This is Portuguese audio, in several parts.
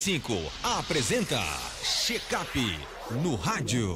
95 apresenta Check-up no rádio.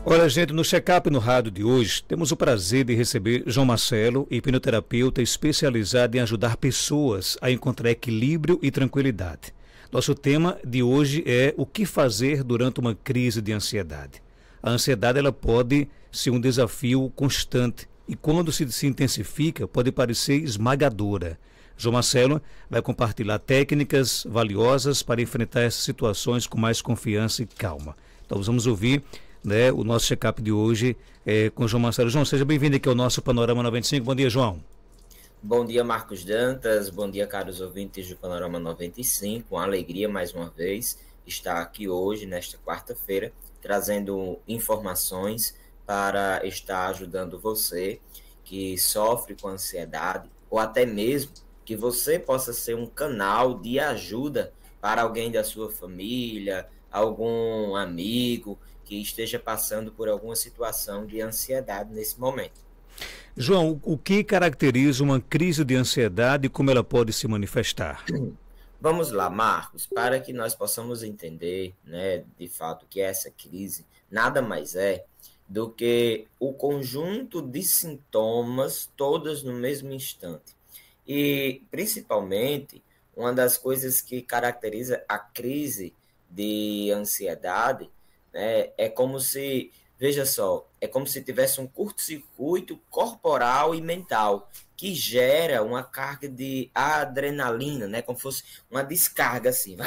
Olha, gente, no Check-up no rádio de hoje, temos o prazer de receber João Marcelo, hipnoterapeuta especializado em ajudar pessoas a encontrar equilíbrio e tranquilidade. Nosso tema de hoje é o que fazer durante uma crise de ansiedade. A ansiedade ela pode ser um desafio constante e quando se intensifica pode parecer esmagadora. João Marcelo vai compartilhar técnicas valiosas para enfrentar essas situações com mais confiança e calma. Então vamos ouvir, né, o nosso check-up de hoje com o João Marcelo. João, seja bem-vindo aqui ao nosso Panorama 95. Bom dia, João. Bom dia, Marcos Dantas. Bom dia, caros ouvintes do Panorama 95. Uma alegria, mais uma vez, estar aqui hoje, nesta quarta-feira, trazendo informações para estar ajudando você que sofre com ansiedade ou até mesmo que você possa ser um canal de ajuda para alguém da sua família, algum amigo que esteja passando por alguma situação de ansiedade nesse momento. João, o que caracteriza uma crise de ansiedade e como ela pode se manifestar? Vamos lá, Marcos, para que nós possamos entender, né, de fato, que essa crise nada mais é do que o conjunto de sintomas todos no mesmo instante. E, principalmente, uma das coisas que caracteriza a crise de ansiedade, né, é como se, veja só, é como se tivesse um curto-circuito corporal e mental que gera uma carga de adrenalina, né, como se fosse uma descarga assim,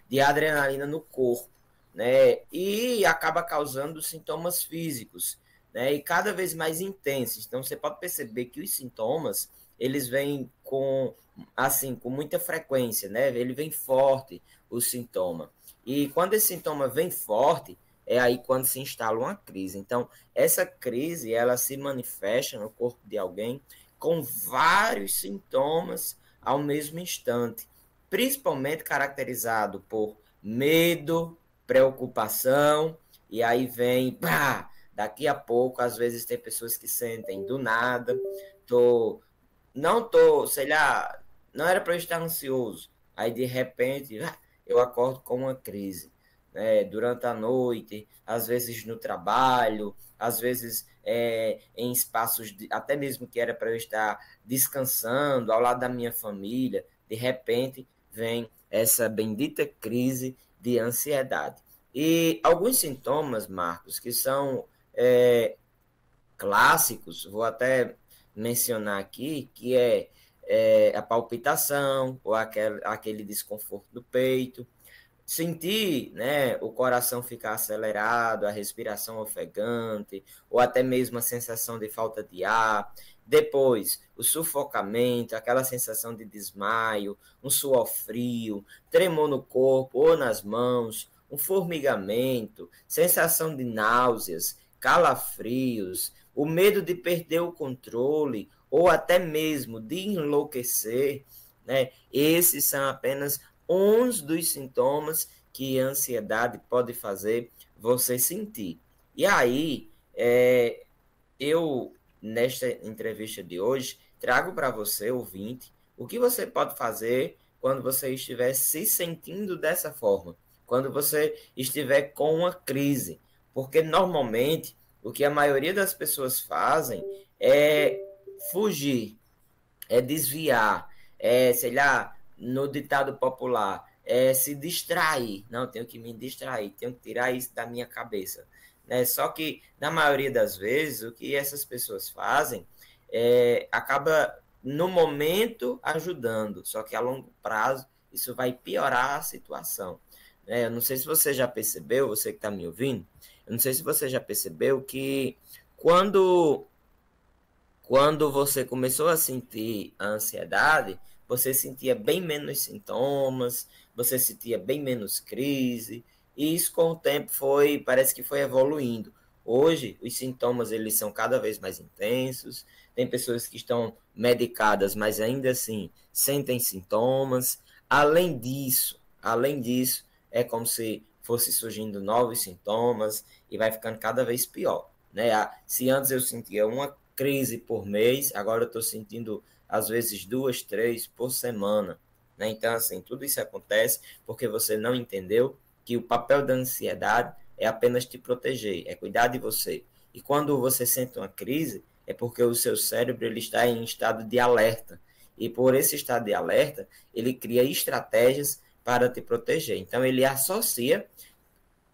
de adrenalina no corpo, né, e acaba causando sintomas físicos, né, e cada vez mais intensos. Então você pode perceber que os sintomas eles vêm com muita frequência, né? Ele vem forte o sintoma. E quando esse sintoma vem forte, é aí quando se instala uma crise. Então, essa crise, ela se manifesta no corpo de alguém com vários sintomas ao mesmo instante, principalmente caracterizado por medo, preocupação, e aí vem, daqui a pouco, às vezes tem pessoas que sentem do nada, sei lá, não era para eu estar ansioso. Aí, de repente, eu acordo com uma crise, né? Durante a noite, às vezes no trabalho, às vezes em espaços, até mesmo que era para eu estar descansando, ao lado da minha família, de repente vem essa bendita crise de ansiedade. E alguns sintomas, Marcos, que são clássicos, vou até mencionar aqui, que é a palpitação, ou aquele desconforto do peito, sentir, né, o coração ficar acelerado, a respiração ofegante, ou até mesmo a sensação de falta de ar. Depois, o sufocamento, aquela sensação de desmaio, um suor frio, tremor no corpo ou nas mãos, um formigamento, sensação de náuseas, calafrios, o medo de perder o controle ou até mesmo de enlouquecer, né? Esses são apenas uns dos sintomas que a ansiedade pode fazer você sentir. E aí, eu, nesta entrevista de hoje, trago para você, ouvinte, o que você pode fazer quando você estiver se sentindo dessa forma, quando você estiver com uma crise. Porque, normalmente, o que a maioria das pessoas fazem é fugir, é desviar, sei lá, no ditado popular, se distrair. Não, tenho que me distrair, tenho que tirar isso da minha cabeça. Né? Só que, na maioria das vezes, o que essas pessoas fazem acaba, no momento, ajudando. Só que, a longo prazo, isso vai piorar a situação. Eu não sei se você já percebeu, você que está me ouvindo, eu não sei se você já percebeu que quando você começou a sentir a ansiedade, você sentia bem menos sintomas, você sentia bem menos crise, e isso com o tempo parece que foi evoluindo. Hoje, os sintomas eles são cada vez mais intensos, tem pessoas que estão medicadas, mas ainda assim sentem sintomas. Além disso, é como se fosse surgindo novos sintomas e vai ficando cada vez pior. Né? Se antes eu sentia crise por mês, agora eu estou sentindo, às vezes, 2, 3 por semana, né? Então, assim, tudo isso acontece porque você não entendeu que o papel da ansiedade é apenas te proteger, é cuidar de você. E quando você sente uma crise, é porque o seu cérebro ele está em estado de alerta. E por esse estado de alerta, ele cria estratégias para te proteger. Então, ele associa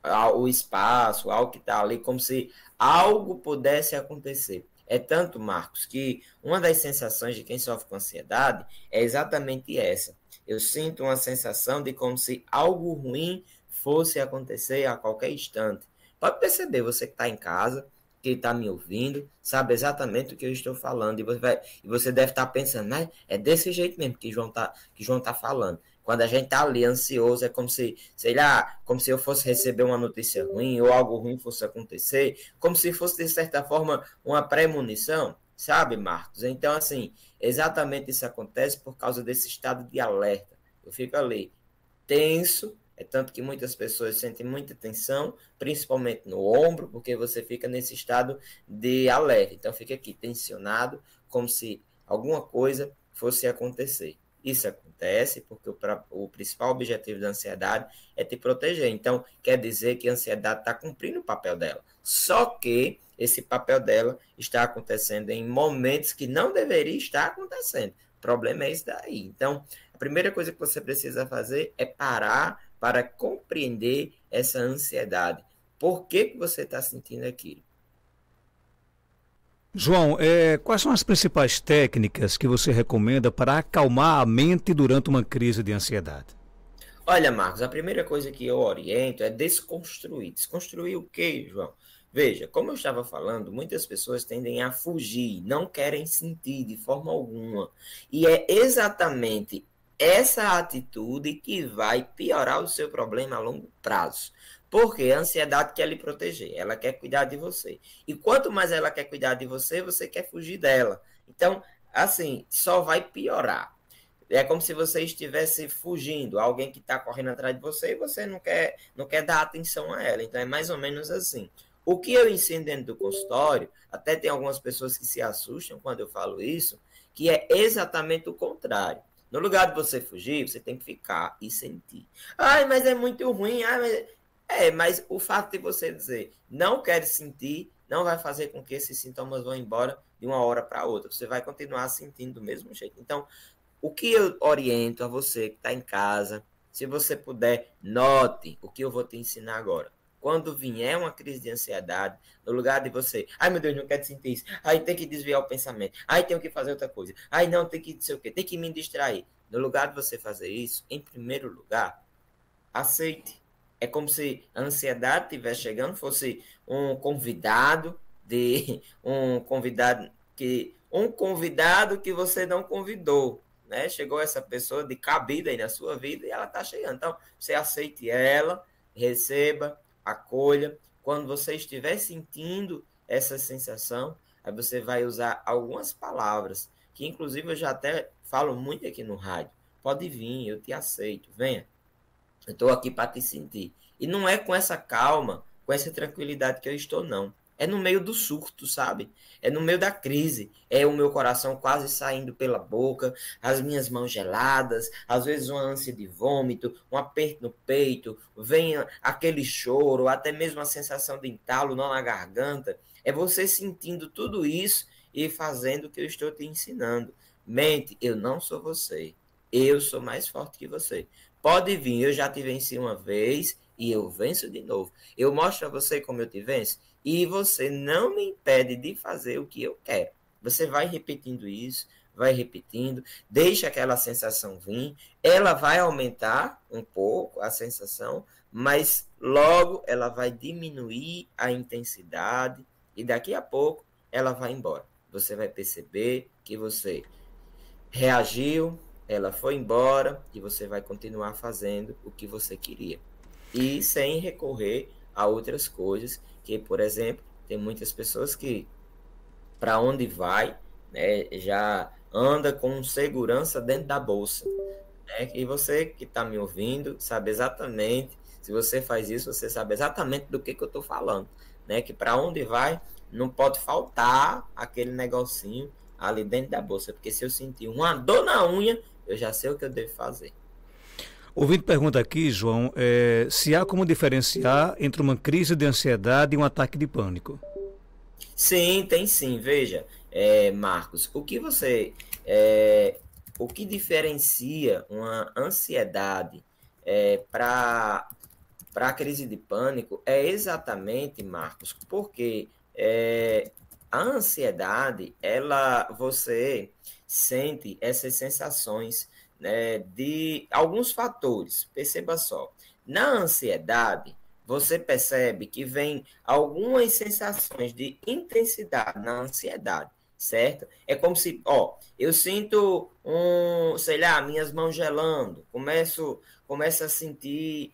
ao espaço, ao que está ali, como se algo pudesse acontecer. É tanto, Marcos, que uma das sensações de quem sofre com ansiedade é exatamente essa. Eu sinto uma sensação de como se algo ruim fosse acontecer a qualquer instante. Pode perceber, você que está em casa, que está me ouvindo, sabe exatamente o que eu estou falando. E você deve estar pensando, né? É desse jeito mesmo que João tá falando. Quando a gente tá ali ansioso, é como se, sei lá, como se eu fosse receber uma notícia ruim ou algo ruim fosse acontecer, como se fosse, de certa forma, uma premonição, sabe, Marcos? Então, assim, exatamente isso acontece por causa desse estado de alerta. Eu fico ali tenso, é tanto que muitas pessoas sentem muita tensão, principalmente no ombro, porque você fica nesse estado de alerta. Então, fica aqui tensionado, como se alguma coisa fosse acontecer. Isso acontece porque o principal objetivo da ansiedade é te proteger. Então, quer dizer que a ansiedade está cumprindo o papel dela. Só que esse papel dela está acontecendo em momentos que não deveria estar acontecendo. O problema é isso daí. Então, a primeira coisa que você precisa fazer é parar para compreender essa ansiedade. Por que você está sentindo aquilo? João, quais são as principais técnicas que você recomenda para acalmar a mente durante uma crise de ansiedade? Olha, Marcos, a primeira coisa que eu oriento é desconstruir. Desconstruir o quê, João? Veja, como eu estava falando, muitas pessoas tendem a fugir, não querem sentir de forma alguma. E é exatamente essa atitude que vai piorar o seu problema a longo prazo. Porque a ansiedade quer lhe proteger, ela quer cuidar de você. E quanto mais ela quer cuidar de você, você quer fugir dela. Então, assim, só vai piorar. É como se você estivesse fugindo, alguém que está correndo atrás de você e você não quer dar atenção a ela. Então, é mais ou menos assim. O que eu ensino dentro do consultório, até tem algumas pessoas que se assustam quando eu falo isso, que é exatamente o contrário. No lugar de você fugir, você tem que ficar e sentir. Ai, mas é muito ruim. Ai, mas o fato de você dizer não quer sentir, não vai fazer com que esses sintomas vão embora de uma hora para outra. Você vai continuar sentindo do mesmo jeito. Então, o que eu oriento a você que está em casa, se você puder, note o que eu vou te ensinar agora. Quando vier uma crise de ansiedade, no lugar de você, ai meu Deus, não quero sentir isso, ai tem que desviar o pensamento, ai tenho que fazer outra coisa, ai não, tem que não sei o quê, tem que me distrair. No lugar de você fazer isso, em primeiro lugar, aceite. É como se a ansiedade estivesse chegando, fosse um convidado um convidado que você não convidou, né? Chegou essa pessoa de cabida aí na sua vida e ela está chegando. Então, você aceite ela, receba, acolha. Quando você estiver sentindo essa sensação, aí você vai usar algumas palavras, que inclusive eu já até falo muito aqui no rádio. Pode vir, eu te aceito, venha. Eu estou aqui para te sentir. E não é com essa calma, com essa tranquilidade que eu estou, não. É no meio do surto, sabe? É no meio da crise. É o meu coração quase saindo pela boca, as minhas mãos geladas, às vezes uma ânsia de vômito, um aperto no peito, vem aquele choro, até mesmo a sensação de entalo, nó na garganta. É você sentindo tudo isso e fazendo o que eu estou te ensinando. Mente, eu não sou você. Eu sou mais forte que você. Pode vir, eu já te venci uma vez e eu venço de novo. Eu mostro a você como eu te venço e você não me impede de fazer o que eu quero. Você vai repetindo isso, vai repetindo, deixa aquela sensação vir, ela vai aumentar um pouco a sensação, mas logo ela vai diminuir a intensidade e daqui a pouco ela vai embora. Você vai perceber que você reagiu, ela foi embora e você vai continuar fazendo o que você queria. E sem recorrer a outras coisas, que, por exemplo, tem muitas pessoas que, para onde vai, né, já anda com segurança dentro da bolsa. Né? E você que está me ouvindo sabe exatamente, se você faz isso, você sabe exatamente do que eu estou falando. Né? Que para onde vai, não pode faltar aquele negocinho ali dentro da bolsa, porque se eu sentir uma dor na unha, eu já sei o que eu devo fazer. O ouvinte pergunta aqui, João, se há como diferenciar entre uma crise de ansiedade e um ataque de pânico. Sim, tem sim. Veja, Marcos, o que diferencia uma ansiedade para a crise de pânico é exatamente, Marcos, porque a ansiedade, você sente essas sensações, né, de alguns fatores. Perceba só, na ansiedade, você percebe que vem algumas sensações de intensidade na ansiedade, certo? É como se, ó, eu sinto sei lá, minhas mãos gelando, começo a sentir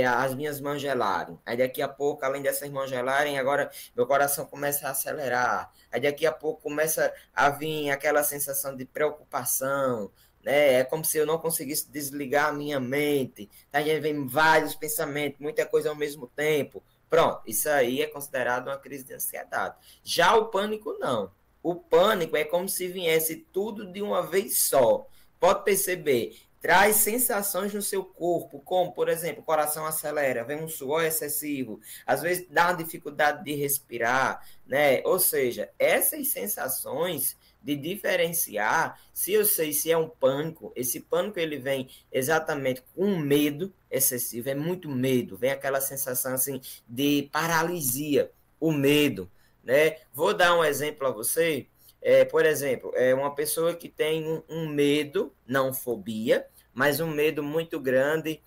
as minhas mãos gelarem. Aí daqui a pouco, além dessas mãos gelarem, agora meu coração começa a acelerar. Aí daqui a pouco começa a vir aquela sensação de preocupação, né? É como se eu não conseguisse desligar a minha mente. Aí vem vários pensamentos, muita coisa ao mesmo tempo. Pronto, isso aí é considerado uma crise de ansiedade. Já o pânico, não. O pânico é como se viesse tudo de uma vez só. Pode perceber, traz sensações no seu corpo, como, por exemplo, o coração acelera, vem um suor excessivo, às vezes dá uma dificuldade de respirar, né? Ou seja, essas sensações de diferenciar, se eu sei se é um pânico, esse pânico ele vem exatamente com medo excessivo, é muito medo, vem aquela sensação assim de paralisia, o medo, né? Vou dar um exemplo a você. Por exemplo, uma pessoa que tem um medo, não fobia, mas um medo muito grande,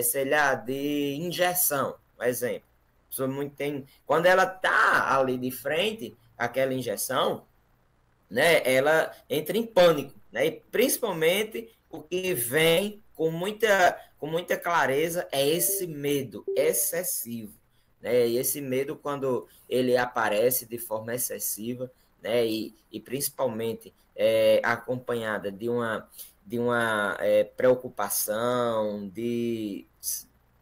sei lá, de injeção, por exemplo. Quando ela está ali de frente àquela injeção, né, ela entra em pânico, né? E principalmente o que vem com muita clareza é esse medo excessivo, né? E esse medo, quando ele aparece de forma excessiva, né? E principalmente acompanhada de uma preocupação,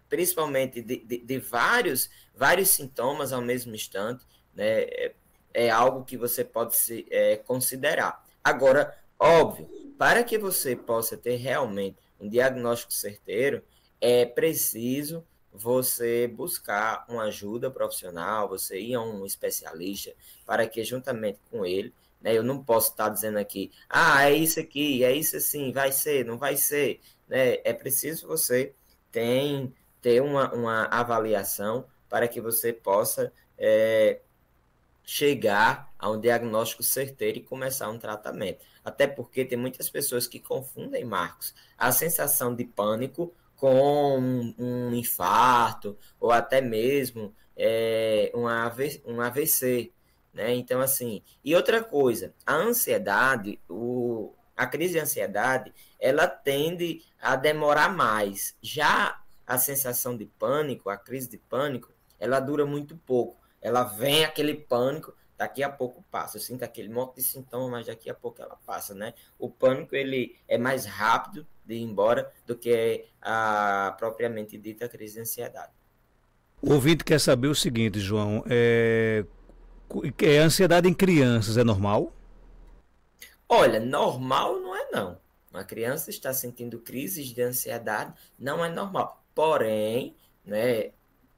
principalmente de vários sintomas ao mesmo instante, né? É algo que você pode considerar. Agora, óbvio, para que você possa ter realmente um diagnóstico certeiro, é preciso você buscar uma ajuda profissional, você ir a um especialista, para que juntamente com ele, né, eu não posso estar dizendo aqui, é isso aqui, é isso assim, vai ser, não vai ser, né? É preciso você ter uma avaliação para que você possa chegar a um diagnóstico certeiro e começar um tratamento. Até porque tem muitas pessoas que confundem, Marcos, a sensação de pânico com um infarto ou até mesmo um AVC, né? Então, assim, e outra coisa, a ansiedade, a crise de ansiedade, ela tende a demorar mais. Já a sensação de pânico, a crise de pânico, ela dura muito pouco. Ela vem aquele pânico, daqui a pouco passa. Eu sinto aquele monte de sintoma, mas daqui a pouco ela passa, né? O pânico, ele é mais rápido de ir embora do que a propriamente dita crise de ansiedade. O ouvinte quer saber o seguinte, João, ansiedade em crianças é normal? Olha, normal não é não. Uma criança está sentindo crises de ansiedade, não é normal. Porém, né,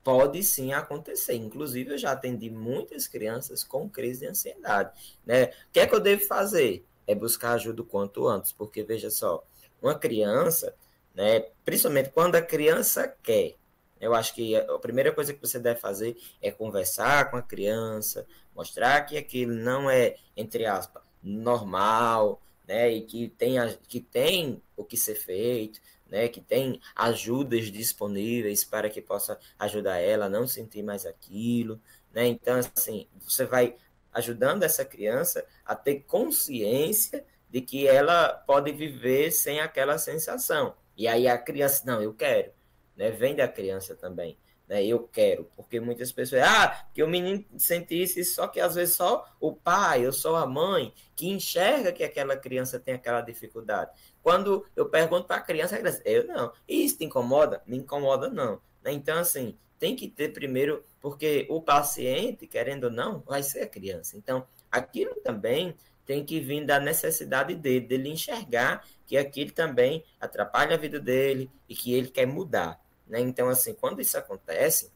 pode sim acontecer. Inclusive, eu já atendi muitas crianças com crise de ansiedade, né? O que é que eu devo fazer? É buscar ajuda o quanto antes, porque veja só, uma criança, né, principalmente quando a criança quer, eu acho que a primeira coisa que você deve fazer é conversar com a criança, mostrar que aquilo não é, entre aspas, normal, né, e que tem o que ser feito, né, que tem ajudas disponíveis para que possa ajudar ela a não sentir mais aquilo, né? Então, assim, você vai ajudando essa criança a ter consciência de que ela pode viver sem aquela sensação. E aí a criança, não, eu quero, né? Vem da criança também, né? Eu quero, porque muitas pessoas, que o menino sentisse isso, só que às vezes só o pai ou só a mãe que enxerga que aquela criança tem aquela dificuldade. Quando eu pergunto para a criança, eu não. E isso te incomoda? Me incomoda não. Né? Então, assim, tem que ter primeiro porque o paciente, querendo ou não, vai ser a criança. Então, aquilo também tem que vir da necessidade dele enxergar que aquilo também atrapalha a vida dele e que ele quer mudar, né? Então, assim, quando isso acontece,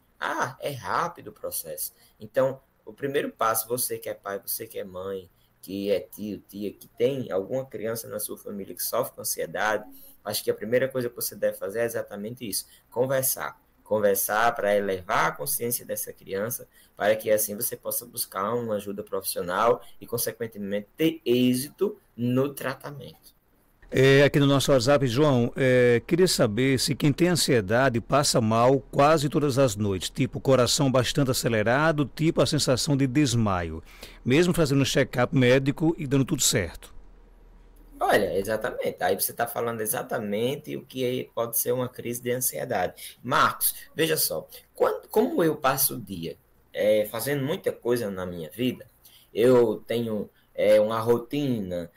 é rápido o processo. Então, o primeiro passo, você que é pai, você que é mãe, que é tio, tia, que tem alguma criança na sua família que sofre com ansiedade, acho que a primeira coisa que você deve fazer é exatamente isso, conversar para elevar a consciência dessa criança, para que assim você possa buscar uma ajuda profissional e, consequentemente, ter êxito no tratamento. Aqui no nosso WhatsApp, João, queria saber se quem tem ansiedade passa mal quase todas as noites, tipo coração bastante acelerado, tipo a sensação de desmaio, mesmo fazendo um check-up médico e dando tudo certo. Olha, exatamente. Aí você está falando exatamente o que pode ser uma crise de ansiedade. Marcos, veja só, como eu passo o dia fazendo muita coisa na minha vida, eu tenho uma rotina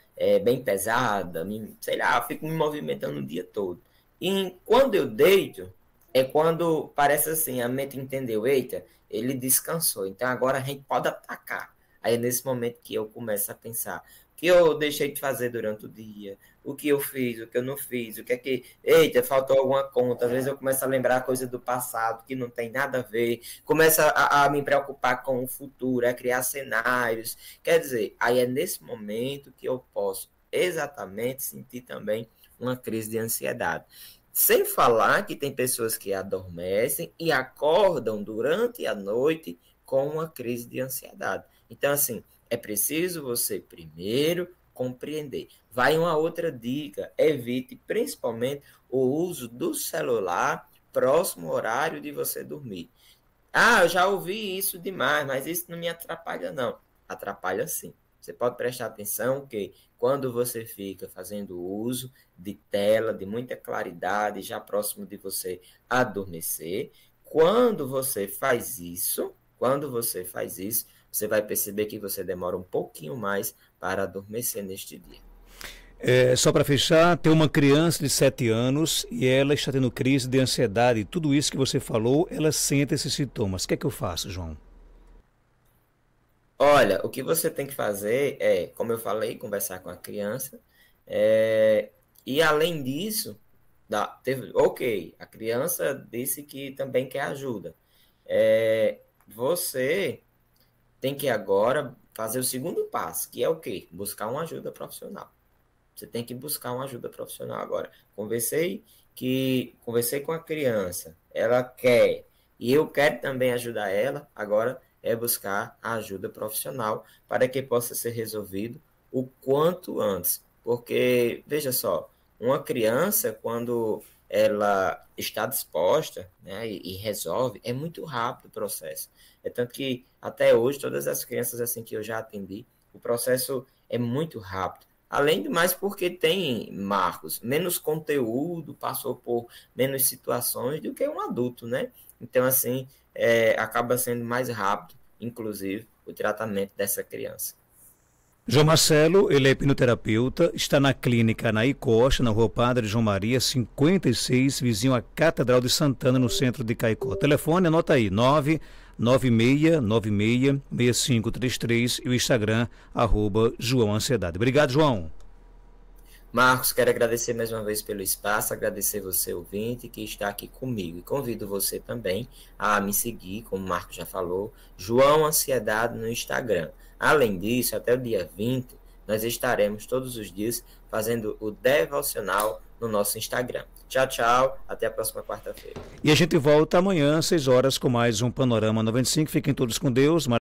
bem pesada, sei lá, eu fico me movimentando o dia todo. E quando eu deito, é quando parece assim, a mente entendeu, eita, ele descansou, então agora a gente pode atacar. Aí é nesse momento que eu começo a pensar, que eu deixei de fazer durante o dia, o que eu fiz, o que eu não fiz, o que é que... Eita, faltou alguma conta. Às vezes eu começo a lembrar coisa do passado que não tem nada a ver. Começo a me preocupar com o futuro, a criar cenários. Quer dizer, aí é nesse momento que eu posso exatamente sentir também uma crise de ansiedade. Sem falar que tem pessoas que adormecem e acordam durante a noite com uma crise de ansiedade. Então, assim, é preciso você primeiro compreender. Vai uma outra dica, evite principalmente o uso do celular próximo ao horário de você dormir. Eu já ouvi isso demais, mas isso não me atrapalha não. Atrapalha sim. Você pode prestar atenção que quando você fica fazendo uso de tela, de muita claridade, já próximo de você adormecer, quando você faz isso, você vai perceber que você demora um pouquinho mais para adormecer neste dia. Só para fechar, tem uma criança de 7 anos e ela está tendo crise de ansiedade. Tudo isso que você falou, ela sente esses sintomas. O que é que eu faço, João? Olha, o que você tem que fazer é, como eu falei, conversar com a criança. E além disso, a criança disse que também quer ajuda. Você tem que agora fazer o segundo passo, que é o quê? Buscar uma ajuda profissional. Você tem que buscar uma ajuda profissional agora. Conversei com a criança, ela quer, e eu quero também ajudar ela, agora é buscar a ajuda profissional para que possa ser resolvido o quanto antes. Porque, veja só, uma criança, quando ela está disposta, né, e resolve, é muito rápido o processo. É tanto que, até hoje, todas as crianças assim que eu já atendi, o processo é muito rápido. Além do mais, porque tem, Marcos, menos conteúdo, passou por menos situações do que um adulto, né? Então, assim, acaba sendo mais rápido, inclusive, o tratamento dessa criança. João Marcelo, ele é hipnoterapeuta, está na clínica na Costa, na Rua Padre João Maria, 56, vizinho à Catedral de Santana, no centro de Caicó. Telefone, anota aí, 996966533 e o Instagram, @JoãoAnsiedade. Obrigado, João. Marcos, quero agradecer mais uma vez pelo espaço, agradecer você, ouvinte, que está aqui comigo. E convido você também a me seguir, como o Marcos já falou, João Ansiedade no Instagram. Além disso, até o dia 20, nós estaremos todos os dias fazendo o devocional no nosso Instagram. Tchau, tchau. Até a próxima quarta-feira. E a gente volta amanhã, às 6 horas, com mais um Panorama 95. Fiquem todos com Deus.